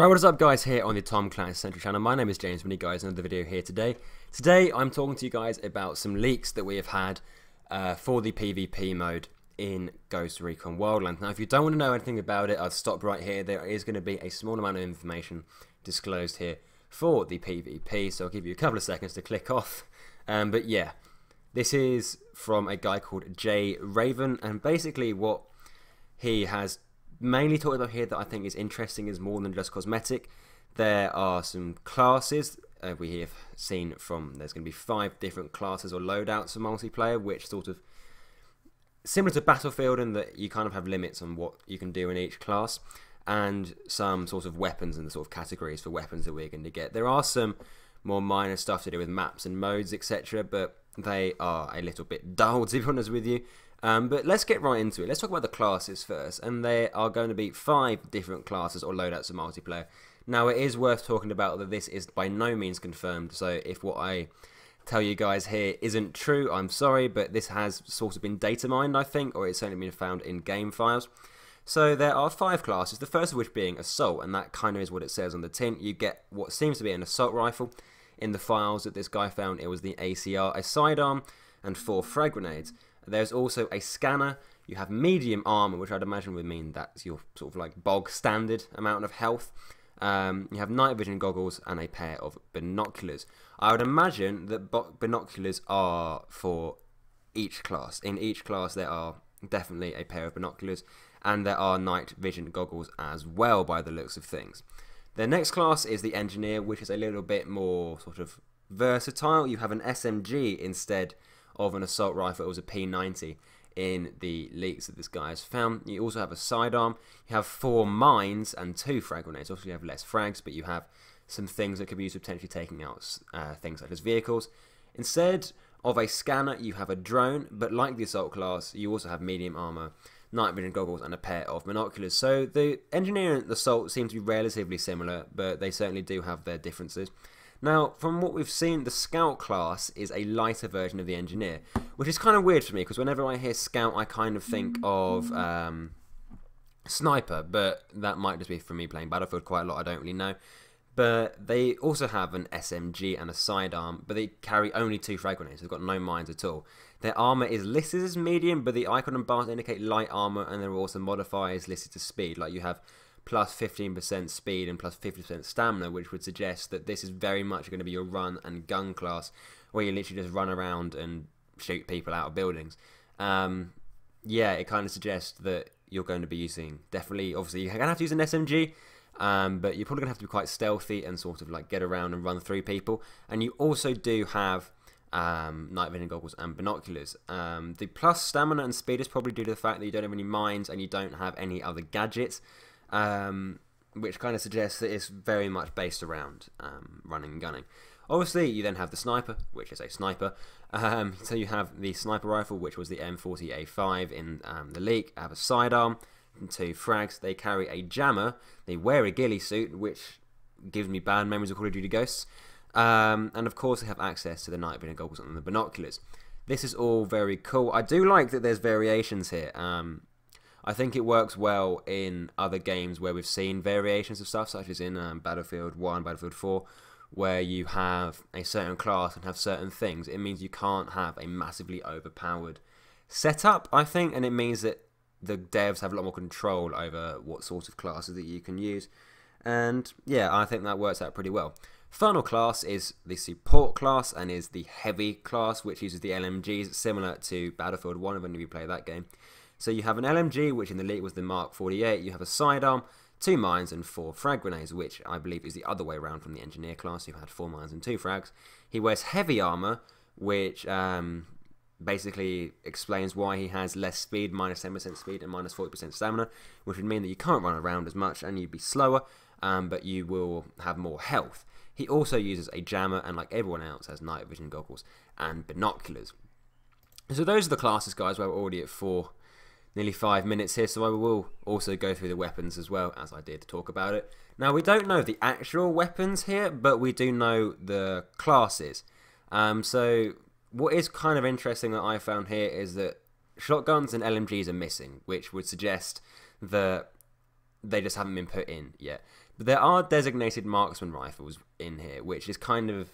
Right, what is up guys, here on the Tom Clancy Central channel. My name is James, bringing you guys another video here today. Today I'm talking to you guys about some leaks that we have had for the PvP mode in Ghost Recon Wildlands. Now if you don't want to know anything about it, I've stopped right here. There is going to be a small amount of information disclosed here for the PvP, so I'll give you a couple of seconds to click off. But yeah, this is from a guy called Jay Raven, and basically what he has mainly talked about here that I think is interesting is more than just cosmetic. There are some classes we have seen from, there's going to be 5 different classes or loadouts for multiplayer, which sort of similar to Battlefield in that you kind of have limits on what you can do in each class, and some sort of weapons and the sort of categories for weapons that we're going to get. There are some more minor stuff to do with maps and modes, etc., but they are a little bit dull, to be honest with you. But let's get right into it. Let's talk about the classes first, and there are going to be 5 different classes or loadouts of multiplayer. Now it is worth talking about that this is by no means confirmed, so if what I tell you guys here isn't true, I'm sorry, but this has sort of been data mined, I think, or it's certainly been found in game files. So there are 5 classes, the first of which being Assault, and that kind of is what it says on the tin. You get what seems to be an assault rifle. In the files that this guy found, it was the ACR, a sidearm, and 4 frag grenades. There's also a scanner. You have medium armor, which I'd imagine would mean that's your sort of like bog standard amount of health. You have night vision goggles and a pair of binoculars. I would imagine that binoculars are for each class. In each class there are definitely a pair of binoculars, and there are night vision goggles as well by the looks of things. The next class is the Engineer, which is a little bit more sort of versatile. You have an SMG instead of an assault rifle. It was a P90 in the leaks that this guy has found. You also have a sidearm. You have 4 mines and 2 frag grenades. Obviously you have less frags, but you have some things that could be used for potentially taking out things such as vehicles. Instead of a scanner, you have a drone, but like the assault class, you also have medium armor, night vision goggles, and a pair of binoculars. So the Engineer and the Assault seem to be relatively similar, but they certainly do have their differences. Now, from what we've seen, the Scout class is a lighter version of the Engineer, which is kind of weird for me, because whenever I hear Scout, I kind of think of Sniper, but that might just be from me playing Battlefield quite a lot, I don't really know. But they also have an SMG and a sidearm, but they carry only 2 frag grenades. They've got no mines at all. Their armor is listed as medium, but the icon and bars indicate light armor, and there are also modifiers listed to speed. Like you have plus 15% speed and plus 50% stamina, which would suggest that this is very much going to be your run and gun class, where you literally just run around and shoot people out of buildings. Yeah, it kind of suggests that you're going to be using, definitely, obviously, you're going to have to use an SMG, but you're probably going to have to be quite stealthy and sort of like get around and run through people. And you also do have night vision goggles and binoculars. The plus stamina and speed is probably due to the fact that you don't have any mines and you don't have any other gadgets, which kind of suggests that it's very much based around running and gunning. Obviously, you then have the Sniper, which is a sniper. So you have the sniper rifle, which was the M40A5 in the leak. I have a sidearm and 2 frags. They carry a jammer. They wear a ghillie suit, which gives me bad memories of Call of Duty Ghosts. And of course, they have access to the night vision goggles and the binoculars. This is all very cool. I do like that there's variations here. I think it works well in other games where we've seen variations of stuff, such as in Battlefield 1, Battlefield 4, where you have a certain class and have certain things. It means you can't have a massively overpowered setup, I think, and it means that the devs have a lot more control over what sort of classes that you can use. And yeah, I think that works out pretty well. Final class is the Support class and is the Heavy class, which uses the LMGs, similar to Battlefield 1 when you play that game. So you have an LMG, which in the leak was the Mark 48. You have a sidearm, 2 mines, and 4 frag grenades, which I believe is the other way around from the Engineer class, who had 4 mines and 2 frags. He wears heavy armor, which basically explains why he has less speed, minus 10% speed and minus 40% stamina, which would mean that you can't run around as much and you'd be slower, but you will have more health. He also uses a jammer, and like everyone else, has night vision goggles and binoculars. So those are the classes, guys. We're already at nearly 5 minutes here, so I will also go through the weapons as well, as I did talk about it. Now, we don't know the actual weapons here, but we do know the classes. So what is kind of interesting that I found here is that shotguns and LMGs are missing, which would suggest that they just haven't been put in yet. But there are designated marksman rifles in here, which is kind of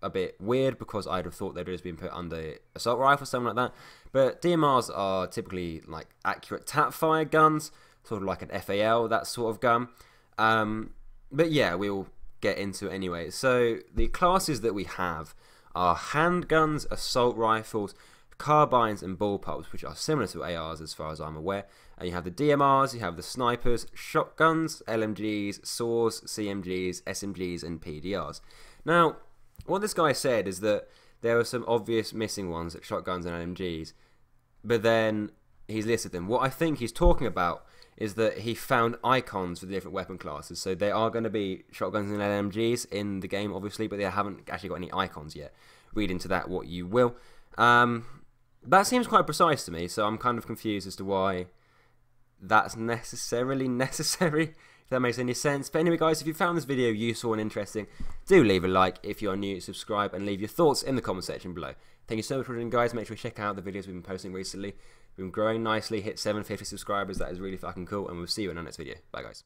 a bit weird because I'd have thought they'd just been put under assault rifle, something like that. But DMRs are typically like accurate tap fire guns, sort of like an FAL, that sort of gun. But yeah, we'll get into it anyway. So the classes that we have are handguns, assault rifles, carbines and bullpups, which are similar to ARs as far as I'm aware. And you have the DMRs, you have the snipers, shotguns, LMGs, SAWs, CMGs, SMGs and PDRs. Now, what this guy said is that there are some obvious missing ones, like shotguns and LMGs, but then he's listed them. What I think he's talking about is that he found icons for the different weapon classes. So there are going to be shotguns and LMGs in the game, obviously, but they haven't actually got any icons yet. Read into that what you will. That seems quite precise to me, so I'm kind of confused as to why that's necessarily necessary, if that makes any sense. But anyway, guys, if you found this video useful and interesting, do leave a like. If you're new, subscribe and leave your thoughts in the comment section below. Thank you so much for watching, guys. Make sure you check out the videos we've been posting recently. We've been growing nicely, hit 750 subscribers. That is really fucking cool, and we'll see you in our next video. Bye, guys.